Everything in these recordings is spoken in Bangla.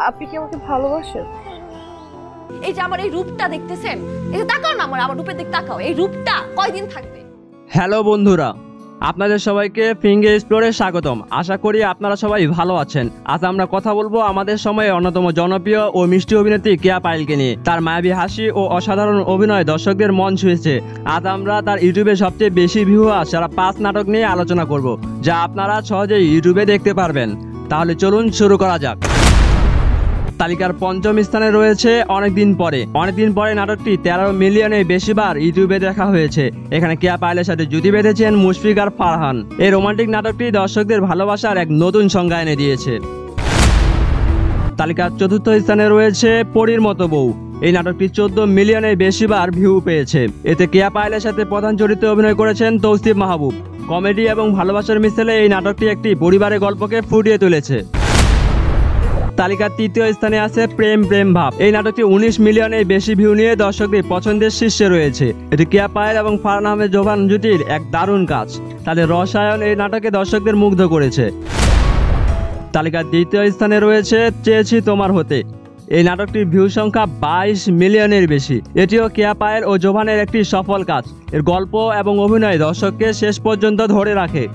আপনি কি আমাকে ভালোবাসেন? এই যে আমার এই রূপটা দেখতেছেন, এই যে তাকাও না, আমার রূপের দিকে তাকাও, এই রূপটা কয়দিন থাকবে? হ্যালো বন্ধুরা, আপনাদের সবাইকে ফিঙ্গার এক্সপ্লোরে স্বাগতম। আশা করি আপনারা সবাই ভালো আছেন। আজ আমরা কথা বলবো আমাদের সময়ে অন্যতম জনপ্রিয় ও মিষ্টি অভিনেত্রী কেয়া পায়েলকে নিয়ে। তার মায়াবী হাসি ও অসাধারণ অভিনয় দর্শকদের মন ছুঁয়েছে। আজ আমরা তার ইউটিউবে সবচেয়ে বেশি ভিউ সারা 5 নাটক নিয়ে আলোচনা করব, যা আপনারা সহজেই ইউটিউবে দেখতে পারবেন। তাহলে চলুন শুরু করা যাক। তালিকার পঞ্চম স্থানে রয়েছে অনেকদিন পরে নাটকটি 13 মিলিয়নের বেশিবার ইউটিউবে দেখা হয়েছে। এখানে কেয়া পায়েলের সাথে জুটি বেঁধেছেন মুশফিক আর ফারহান। এই রোমান্টিক নাটকটি দর্শকদের ভালোবাসার এক নতুন সংজ্ঞা এনে দিয়েছে। তালিকার চতুর্থ স্থানে রয়েছে পরীর মতো বউ। এই নাটকটি 14 মিলিয়নের বেশিবার ভিউ পেয়েছে। এতে কেয়া পায়েলের সাথে প্রধান চরিত্রে অভিনয় করেছেন তৌসিফ মাহবুব। কমেডি এবং ভালোবাসার মিশেলে এই নাটকটি একটি পরিবারের গল্পকে ফুটিয়ে তুলেছে। তালিকার তৃতীয় স্থানে আছে প্রেম প্রেম ভাব। এই নাটকটি 19 মিলিয়নের বেশি ভিউ নিয়ে দর্শকদের পছন্দের শীর্ষে রয়েছে। এটি কেয়া পায়েল এবং ফারহান আহমেদ জোবান জুটির এক দারুণ কাজ। তাদের রসায়ন এই নাটকে দর্শকদের মুগ্ধ করেছে। তালিকার দ্বিতীয় স্থানে রয়েছে চেয়েছি তোমার হতে। এই নাটকটির ভিউ সংখ্যা 22 মিলিয়নের বেশি। এটিও কেয়া পায়েল ও জোবানের একটি সফল কাজ। এর গল্প এবং অভিনয় দর্শককে শেষ পর্যন্ত ধরে রাখে।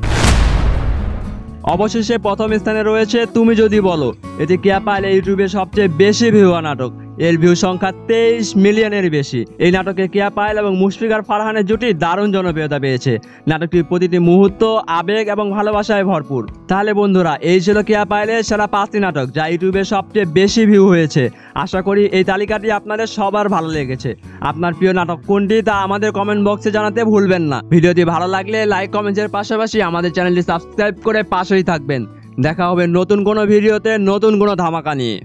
অবশেষে প্রথম স্থানে রয়েছে তুমি যদি বলো। এটি কেয়া পায়েল ইউটিউবে সবচেয়ে বেশি ভিউ নাটক। এর ভিউ সংখ্যা 23 মিলিয়নের বেশি। এই নাটকে কেয়া পায়েল এবং মুশফিক আর ফারহানের জুটি দারুণ জনপ্রিয়তা পেয়েছে। নাটকটির প্রতিটি মুহূর্ত আবেগ এবং ভালোবাসায় ভরপুর। তাহলে বন্ধুরা, এই ছিল কেয়া পায়েলের সেরা 5টি নাটক যা ইউটিউবে সবচেয়ে বেশি ভিউ হয়েছে। আশা করি এই তালিকাটি আপনাদের সবার ভালো লেগেছে। আপনার প্রিয় নাটক কোনটি তা আমাদের কমেন্ট বক্সে জানাতে ভুলবেন না। ভিডিওটি ভালো লাগলে লাইক কমেন্টের পাশাপাশি আমাদের চ্যানেলটি সাবস্ক্রাইব করে পাশেই থাকবেন। দেখা হবে নতুন কোনো ভিডিওতে নতুন কোনো ধামাকা নিয়ে।